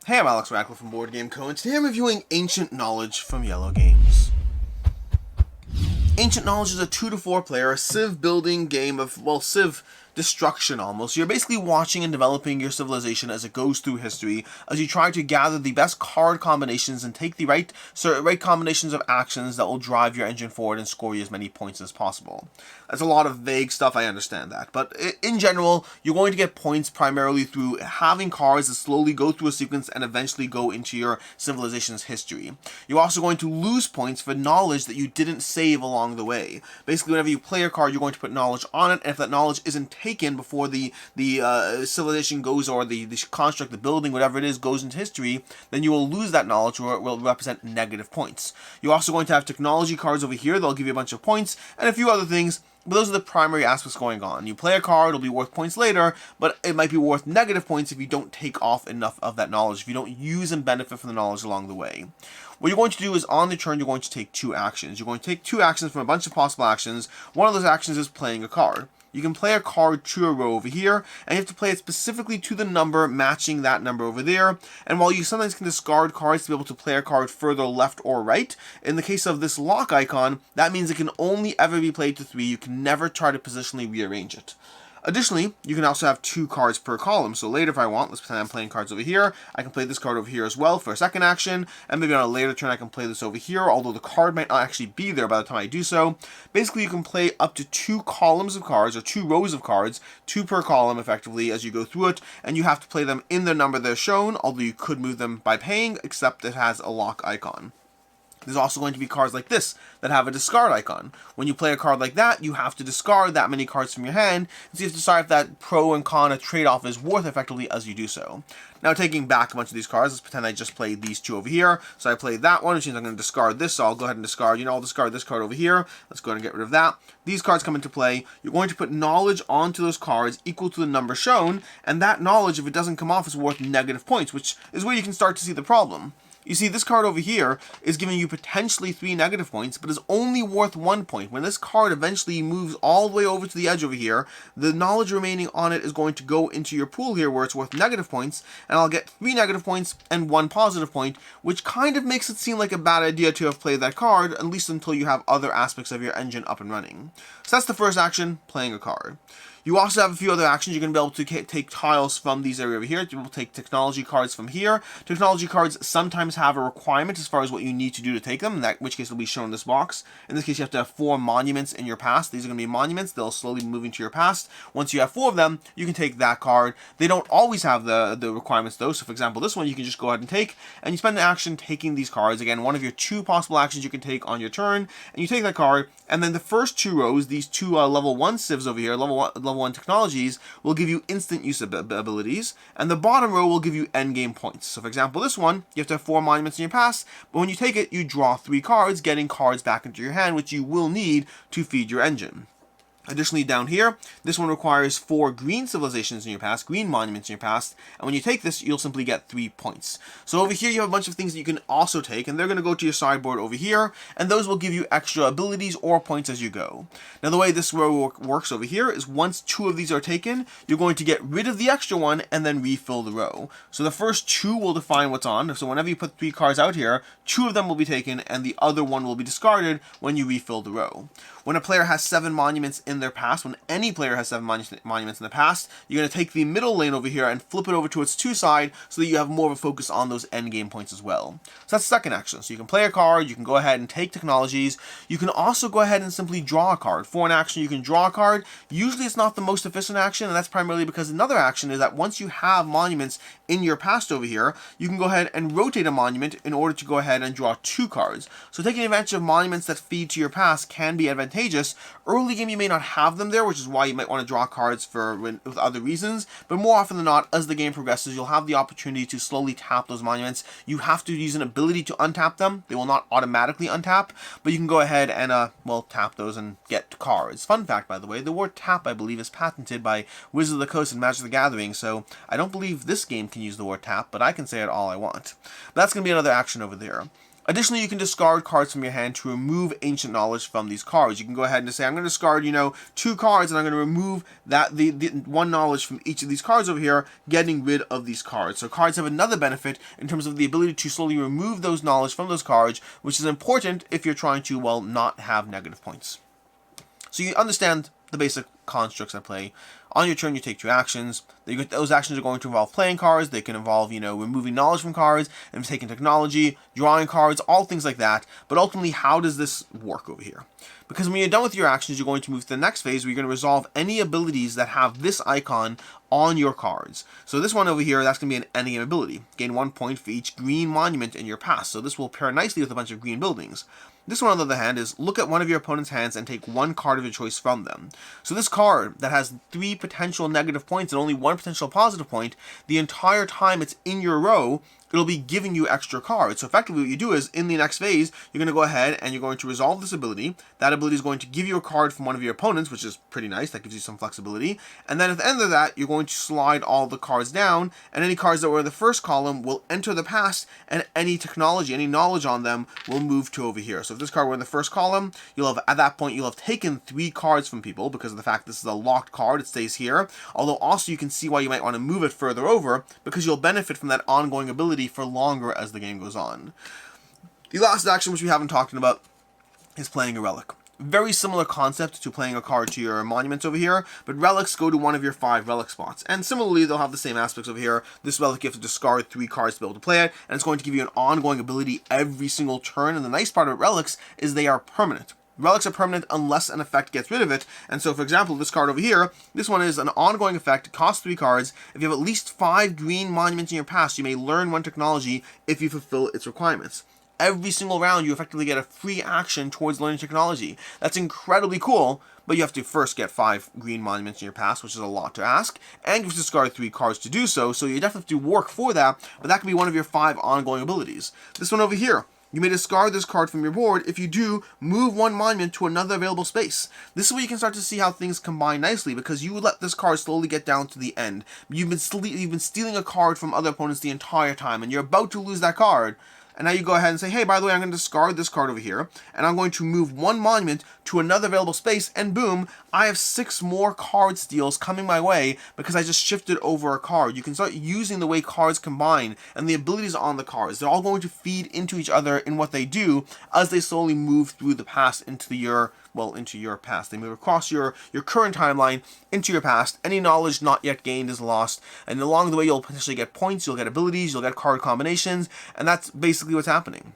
Hey, I'm Alex Radcliffe from Board Game Co. and today I'm reviewing Ancient Knowledge from Yellow Games. Ancient Knowledge is a 2 to 4 player civ building game of, civ destruction almost. You're basically watching and developing your civilization as it goes through history, as you try to gather the best card combinations and take the right combinations of actions that will drive your engine forward and score you as many points as possible. That's a lot of vague stuff, I understand that, but in general, you're going to get points primarily through having cards that slowly go through a sequence and eventually go into your civilization's history. You're also going to lose points for knowledge that you didn't save along the way. Basically, whenever you play a card, you're going to put knowledge on it, and if that knowledge isn't taken before the civilization goes, or the construct, the building, whatever it is, goes into history, then you will lose that knowledge, or it will represent negative points. You're also going to have technology cards over here. They'll give you a bunch of points, and a few other things, but those are the primary aspects going on. You play a card, it'll be worth points later, but it might be worth negative points if you don't take off enough of that knowledge, if you don't use and benefit from the knowledge along the way. What you're going to do is, on the turn, you're going to take 2 actions. You're going to take 2 actions from a bunch of possible actions. One of those actions is playing a card. You can play a card to a row over here, and you have to play it specifically to the number matching that number over there. And while you sometimes can discard cards to be able to play a card further left or right, in the case of this lock icon, that means it can only ever be played to 3. You can never try to positionally rearrange it. Additionally, you can also have 2 cards per column. So later, if I want, let's pretend I'm playing cards over here, I can play this card over here as well for a second action, and maybe on a later turn I can play this over here, although the card might not actually be there by the time I do so. Basically, you can play up to 2 columns of cards, or 2 rows of cards, 2 per column effectively as you go through it, and you have to play them in the number they're shown, although you could move them by paying, except it has a lock icon. There's also going to be cards like this that have a discard icon. When you play a card like that, you have to discard that many cards from your hand, so you have to decide if that pro and con trade-off is worth effectively as you do so. Now, taking back a bunch of these cards, let's pretend I just played these 2 over here. So I played that one, which means I'm going to discard this, so I'll go ahead and discard, I'll discard this card over here. Let's go ahead and get rid of that. These cards come into play. You're going to put knowledge onto those cards equal to the number shown, and that knowledge, if it doesn't come off, is worth negative points, which is where you can start to see the problem. You see, this card over here is giving you potentially 3 negative points, but is only worth 1 point. When this card eventually moves all the way over to the edge over here, the knowledge remaining on it is going to go into your pool here where it's worth negative points, and I'll get 3 negative points and 1 positive point, which kind of makes it seem like a bad idea to have played that card, at least until you have other aspects of your engine up and running. So that's the first action, playing a card. You also have a few other actions. You're going to be able to take tiles from these areas over here. You will take technology cards from here. Technology cards sometimes have a requirement as far as what you need to do to take them, in which case will be shown in this box. In this case, you have to have 4 monuments in your past. These are going to be monuments. They'll slowly be moving to your past. Once you have 4 of them, you can take that card. They don't always have the requirements though. So for example, this one you can just go ahead and take, and you spend an action taking these cards. Again, one of your 2 possible actions you can take on your turn, and you take that card, and then the first 2 rows, these 2 level 1 civs over here, level 1 technologies, will give you instant use abilities, and the bottom row will give you endgame points. So for example, this one, you have to have 4 monuments in your past, but when you take it, you draw 3 cards, getting cards back into your hand, which you will need to feed your engine. Additionally, down here, this one requires 4 green civilizations in your past, green monuments in your past, and when you take this, you'll simply get 3 points. So over here, you have a bunch of things that you can also take, and they're going to go to your sideboard over here, and those will give you extra abilities or points as you go. Now, the way this row works over here is once 2 of these are taken, you're going to get rid of the extra one and then refill the row. So the first 2 will define what's on, so whenever you put 3 cards out here, 2 of them will be taken, and the other one will be discarded when you refill the row. When a player has 7 monuments in their past, when any player has 7 monuments in the past, you're going to take the middle lane over here and flip it over to its 2 side so that you have more of a focus on those endgame points as well. So that's the second action. So you can play a card, you can go ahead and take technologies, you can also go ahead and simply draw a card. For an action, you can draw a card. Usually it's not the most efficient action, and that's primarily because another action is that once you have monuments in your past over here, you can go ahead and rotate a monument in order to go ahead and draw 2 cards. So taking advantage of monuments that feed to your past can be advantageous. Early game you may not have them there, which is why you might want to draw cards with other reasons, but more often than not, as the game progresses, you'll have the opportunity to slowly tap those monuments. You have to use an ability to untap them. They will not automatically untap, but you can go ahead and tap those and get cards. Fun fact, by the way, the word tap, I believe, is patented by Wizards of the Coast and Magic the Gathering, so I don't believe this game can use the word tap, but I can say it all I want. But that's going to be another action over there. Additionally, you can discard cards from your hand to remove ancient knowledge from these cards. You can go ahead and say, I'm going to discard, 2 cards, and I'm going to remove the one knowledge from each of these cards over here, getting rid of these cards. So cards have another benefit in terms of the ability to slowly remove those knowledge from those cards, which is important if you're trying to, well, not have negative points. So you understand the basic constructs at play. On your turn, you take 2 actions. Those actions are going to involve playing cards. They can involve, removing knowledge from cards, and taking technology, drawing cards, all things like that. But ultimately, how does this work over here? Because when you're done with your actions, you're going to move to the next phase where you're going to resolve any abilities that have this icon on your cards. So this one over here, that's going to be an endgame ability. Gain 1 point for each green monument in your past. So this will pair nicely with a bunch of green buildings. This one, on the other hand, is look at one of your opponent's hands and take 1 card of your choice from them. So this card that has 3 potential negative points and only 1 potential positive point, the entire time it's in your row, it'll be giving you extra cards. So effectively what you do is, in the next phase, you're going to go ahead and you're going to resolve this ability. That ability is going to give you a card from one of your opponents, which is pretty nice. That gives you some flexibility. And then at the end of that, you're going to slide all the cards down, and any cards that were in the first column will enter the past, and any technology, any knowledge on them will move to over here. So if this card were in the first column, at that point, you'll have taken 3 cards from people because of the fact this is a locked card. It stays here. Although also you can see why you might want to move it further over, because you'll benefit from that ongoing ability for longer as the game goes on. The last action, which we haven't talked about, is playing a relic. Very similar concept to playing a card to your monuments over here, but relics go to one of your 5 relic spots. And similarly, they'll have the same aspects over here. This relic, you have to discard 3 cards to be able to play it, and it's going to give you an ongoing ability every single turn. And the nice part about relics is they are permanent. Relics are permanent unless an effect gets rid of it. And so, for example, this card over here, this one is an ongoing effect. It costs 3 cards. If you have at least 5 green monuments in your past, you may learn 1 technology if you fulfill its requirements. Every single round, you effectively get a free action towards learning technology. That's incredibly cool, but you have to first get 5 green monuments in your past, which is a lot to ask, and you have to discard 3 cards to do so, so you definitely have to work for that, but that can be one of your 5 ongoing abilities. This one over here, you may discard this card from your board. If you do, move 1 monument to another available space. This is where you can start to see how things combine nicely, because you let this card slowly get down to the end. You've been stealing a card from other opponents the entire time, and you're about to lose that card. And now you go ahead and say, hey, by the way, I'm going to discard this card over here, and I'm going to move 1 monument to another available space, and boom, I have 6 more card steals coming my way because I just shifted over a card. You can start using the way cards combine and the abilities on the cards. They're all going to feed into each other in what they do as they slowly move through the past into your past. They move across your current timeline into your past. Any knowledge not yet gained is lost, and along the way you'll potentially get points, you'll get abilities, you'll get card combinations, and that's basically what's happening.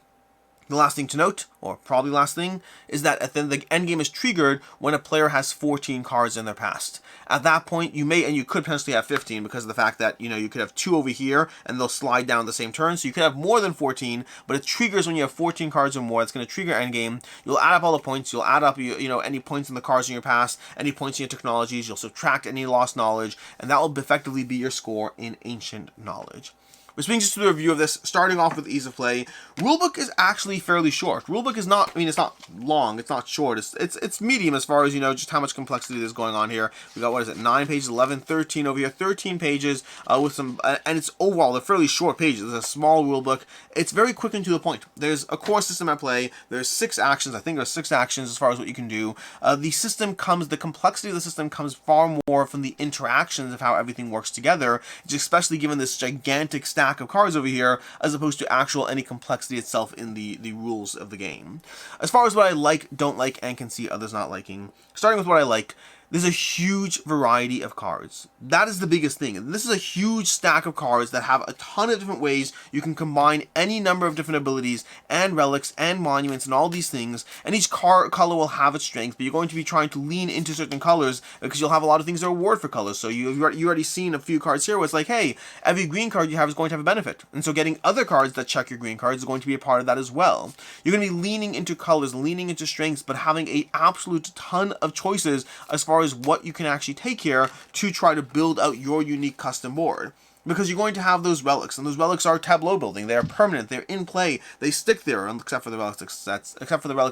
The last thing to note, or probably last thing, is that at the end game is triggered when a player has 14 cards in their past. At that point, you could potentially have 15 because of the fact that, you could have 2 over here and they'll slide down the same turn. So you could have more than 14, but it triggers when you have 14 cards or more. It's going to trigger endgame. You'll add up all the points. You'll add up, any points in the cards in your past, any points in your technologies. You'll subtract any lost knowledge, and that will effectively be your score in ancient knowledge. Which brings us to the review of this, starting off with ease of play. Rulebook is actually fairly short. Rulebook is not, it's not long, it's not short, it's medium as far as, just how much complexity is going on here. We got, 9 pages, 11, 13 over here, 13 pages with some, and it's overall, they're fairly short pages. It's a small rulebook. It's very quick and to the point. There's a core system at play. There's 6 actions. I think there's 6 actions as far as what you can do. The complexity of the system comes far more from the interactions of how everything works together, especially given this gigantic stack of cards over here, as opposed to any complexity itself in the rules of the game. As far as what I like, don't like, and can see others not liking, starting with what I like, there's a huge variety of cards. That is the biggest thing. And this is a huge stack of cards that have a ton of different ways you can combine any number of different abilities and relics and monuments and all these things. And each color will have its strength, but you're going to be trying to lean into certain colors because you'll have a lot of things that are reward for colors. So you've already seen a few cards here where it's like, hey, every green card you have is going to have a benefit. And so getting other cards that check your green cards is going to be a part of that as well. You're going to be leaning into colors, leaning into strengths, but having an absolute ton of choices as far as what you can actually take here to try to build out your unique custom board. because you're going to have those relics, and those relics are tableau building. They are permanent. They're in play. They stick there, except for the relics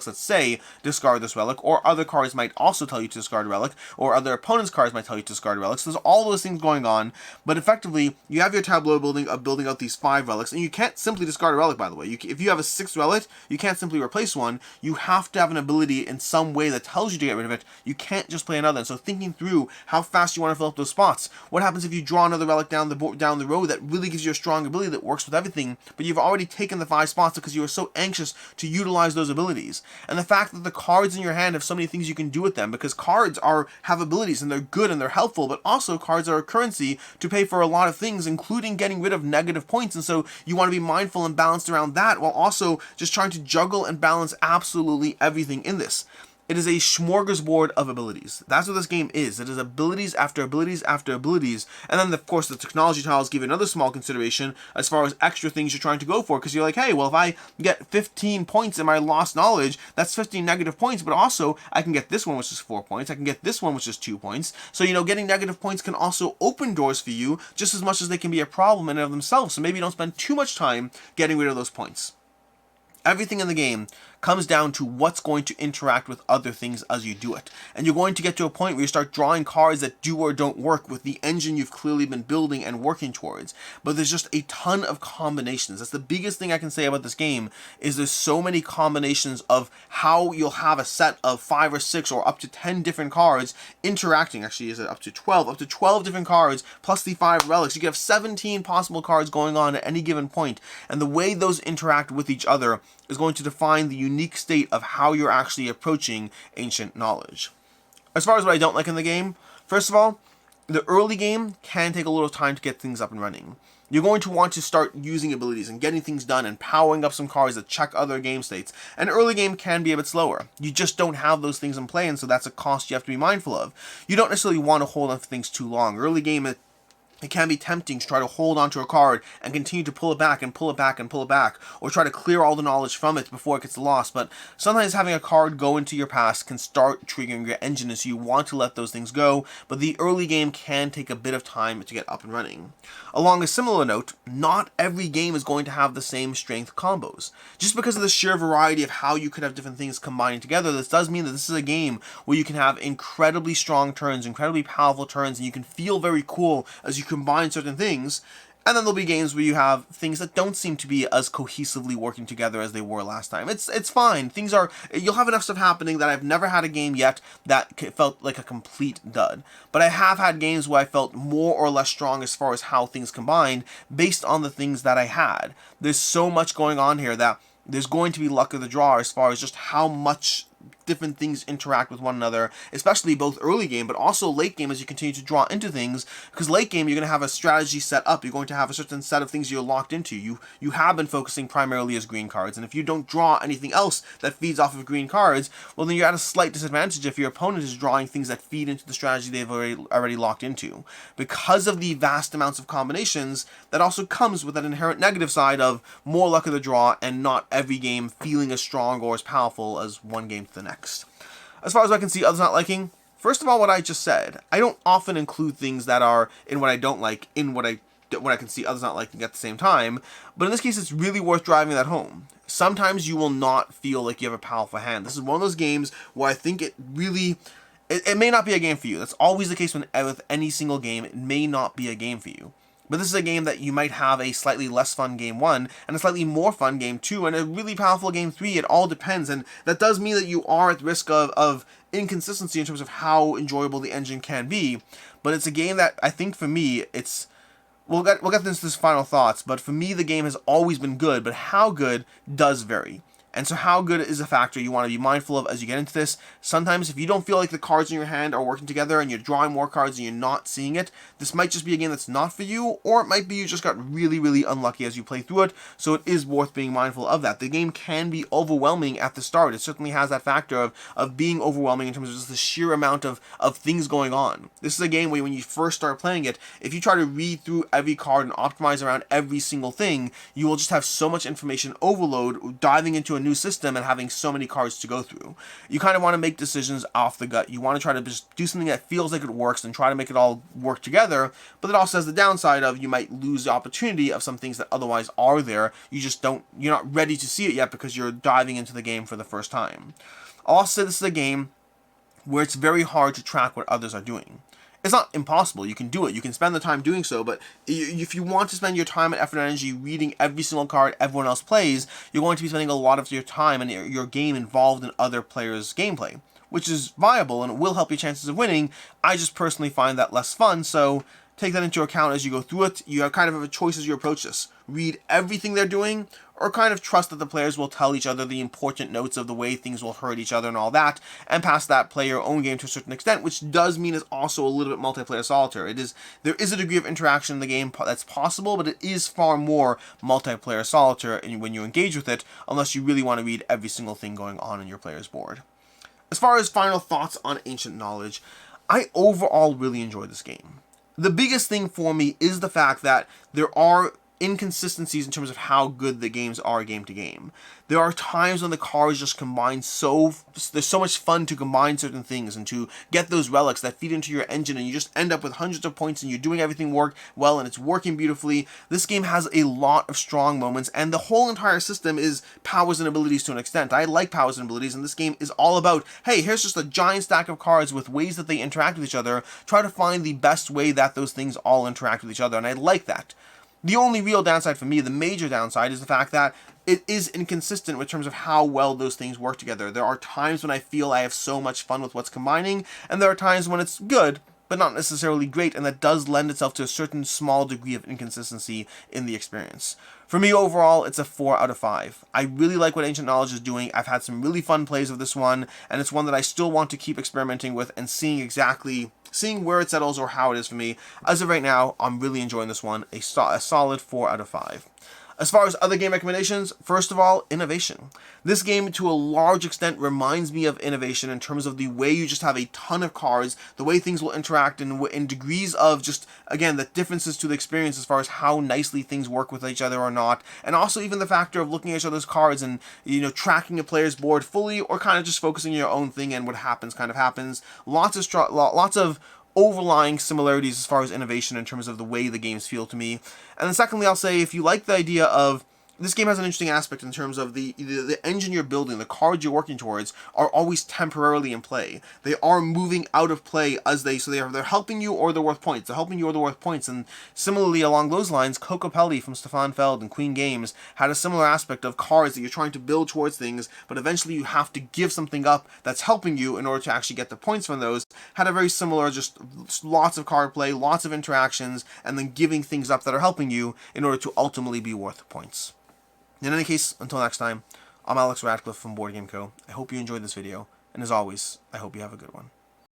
that say discard this relic, or other cards might also tell you to discard a relic, or other opponents' cards might tell you to discard relics. There's all those things going on, but effectively, you have your tableau building of building out these 5 relics, and you can't simply discard a relic, by the way. If you have a 6th relic, you can't simply replace one. You have to have an ability in some way that tells you to get rid of it. You can't just play another. And so thinking through how fast you want to fill up those spots. What happens if you draw another relic down the road that really gives you a strong ability that works with everything, but you've already taken the 5 spots because you were so anxious to utilize those abilities. And the fact that the cards in your hand have so many things you can do with them, because cards have abilities and they're good and they're helpful, but also cards are a currency to pay for a lot of things, including getting rid of negative points. And so you want to be mindful and balanced around that, while also just trying to juggle and balance absolutely everything in this. It is a smorgasbord of abilities. That's what this game is. It is abilities after abilities after abilities. And then, of course, the technology tiles give you another small consideration as far as extra things you're trying to go for. Because you're like, hey, well, if I get 15 points in my lost knowledge, that's 15 negative points. But also, I can get this one, which is 4 points. I can get this one, which is 2 points. So, getting negative points can also open doors for you just as much as they can be a problem in and of themselves. So maybe you don't spend too much time getting rid of those points. Everything in the game comes down to what's going to interact with other things as you do it. And you're going to get to a point where you start drawing cards that do or don't work with the engine you've clearly been building and working towards. But there's just a ton of combinations. That's the biggest thing I can say about this game, is there's so many combinations of how you'll have a set of 5 or 6 or up to 10 different cards interacting. Actually, is it up to 12? Up to 12 different cards plus the 5 relics. You can have 17 possible cards going on at any given point. And the way those interact with each other is going to define the unique state of how you're actually approaching ancient knowledge. As far as what I don't like in the game, first of all, the early game can take a little time to get things up and running. You're going to want to start using abilities and getting things done and powering up some cards that check other game states. And early game can be a bit slower. You just don't have those things in play, and so that's a cost you have to be mindful of. You don't necessarily want to hold on to things too long. Early game, it can be tempting to try to hold onto a card and continue to pull it back and pull it back and pull it back, or try to clear all the knowledge from it before it gets lost. But sometimes having a card go into your past can start triggering your engine, and so you want to let those things go, but the early game can take a bit of time to get up and running. Along a similar note, not every game is going to have the same strength combos. Just because of the sheer variety of how you could have different things combining together, this does mean that this is a game where you can have incredibly strong turns, incredibly powerful turns, and you can feel very cool as you combine certain things. And then there'll be games where you have things that don't seem to be as cohesively working together as they were last time. It's fine. You'll have enough stuff happening that I've never had a game yet that felt like a complete dud. But I have had games where I felt more or less strong as far as how things combined based on the things that I had. There's so much going on here that there's going to be luck of the draw as far as just how much different things interact with one another, especially both early game, but also late game as you continue to draw into things, because late game, you're going to have a strategy set up. You're going to have a certain set of things you're locked into. You have been focusing primarily as green cards, and if you don't draw anything else that feeds off of green cards, well, then you're at a slight disadvantage if your opponent is drawing things that feed into the strategy they've already locked into. Because of the vast amounts of combinations, that also comes with that inherent negative side of more luck of the draw and not every game feeling as strong or as powerful as one game to the next. As far as I can see others not liking, first of all, what I just said, I don't often include things that are in what I don't like in what I can see others not liking at the same time, but in this case, it's really worth driving that home. Sometimes you will not feel like you have a powerful hand. This is one of those games where I think it may not be a game for you. That's always the case with any single game. It may not be a game for you. But this is a game that you might have a slightly less fun game 1, and a slightly more fun game 2, and a really powerful game 3. It all depends, and that does mean that you are at risk of inconsistency in terms of how enjoyable the engine can be. But it's a game that I think for me, we'll get into this final thoughts, but for me the game has always been good, but how good does vary. And so how good is a factor you want to be mindful of as you get into this. Sometimes if you don't feel like the cards in your hand are working together and you're drawing more cards and you're not seeing it, this might just be a game that's not for you, or it might be you just got really, really unlucky as you play through it, so it is worth being mindful of that. The game can be overwhelming at the start. It certainly has that factor of being overwhelming in terms of just the sheer amount of things going on. This is a game where when you first start playing it, if you try to read through every card and optimize around every single thing, you will just have so much information overload diving into a new system and having so many cards to go through. You kind of want to make decisions off the gut. You want to try to just do something that feels like it works and try to make it all work together, but it also has the downside of you might lose the opportunity of some things that otherwise are there. You're not ready to see it yet because you're diving into the game for the first time. I'll also say this is a game where it's very hard to track what others are doing. It's not impossible. You can do it. You can spend the time doing so, but if you want to spend your time and effort and energy reading every single card everyone else plays, you're going to be spending a lot of your time and your game involved in other players' gameplay, which is viable and it will help your chances of winning. I just personally find that less fun, so take that into account as you go through it. You kind of have a choice as you approach this. Read everything they're doing, or kind of trust that the players will tell each other the important notes of the way things will hurt each other and all that, and past that, play your own game to a certain extent, which does mean it's also a little bit multiplayer solitaire. There is a degree of interaction in the game that's possible, but it is far more multiplayer solitaire when you engage with it, unless you really want to read every single thing going on in your player's board. As far as final thoughts on Ancient Knowledge, I overall really enjoyed this game. The biggest thing for me is the fact that there are inconsistencies in terms of how good the games are game to game. There are times when the cards just combine there's so much fun to combine certain things and to get those relics that feed into your engine, and you just end up with hundreds of points and you're doing everything work well and it's working beautifully. This game has a lot of strong moments, and the whole entire system is powers and abilities to an extent. I like powers and abilities, and this game is all about, hey, here's just a giant stack of cards with ways that they interact with each other. Try to find the best way that those things all interact with each other, and I like that. The only real downside for me, the major downside, is the fact that it is inconsistent in terms of how well those things work together. There are times when I feel I have so much fun with what's combining, and there are times when it's good, but not necessarily great, and that does lend itself to a certain small degree of inconsistency in the experience. For me, overall, it's a 4 out of 5. I really like what Ancient Knowledge is doing. I've had some really fun plays of this one, and it's one that I still want to keep experimenting with and seeing where it settles or how it is for me. As of right now, I'm really enjoying this one. A solid 4 out of 5. As far as other game recommendations, first of all, innovation. This game, to a large extent, reminds me of innovation in terms of the way you just have a ton of cards, the way things will interact, in degrees of just, again, the differences to the experience as far as how nicely things work with each other or not, and also even the factor of looking at each other's cards and, tracking a player's board fully, or kind of just focusing on your own thing, and what happens kind of happens. Lots of overlying similarities as far as innovation in terms of the way the games feel to me. And then secondly, I'll say, if you like the idea of, this game has an interesting aspect in terms of the engine you're building, the cards you're working towards are always temporarily in play. They are moving out of play they're helping you or they're worth points. They're helping you or they're worth points. And similarly along those lines, Kokopelli from Stefan Feld and Queen Games had a similar aspect of cards that you're trying to build towards things, but eventually you have to give something up that's helping you in order to actually get the points from those. Had a very similar, just lots of card play, lots of interactions, and then giving things up that are helping you in order to ultimately be worth points. In any case, until next time, I'm Alex Radcliffe from Board Game Co. I hope you enjoyed this video, and as always, I hope you have a good one.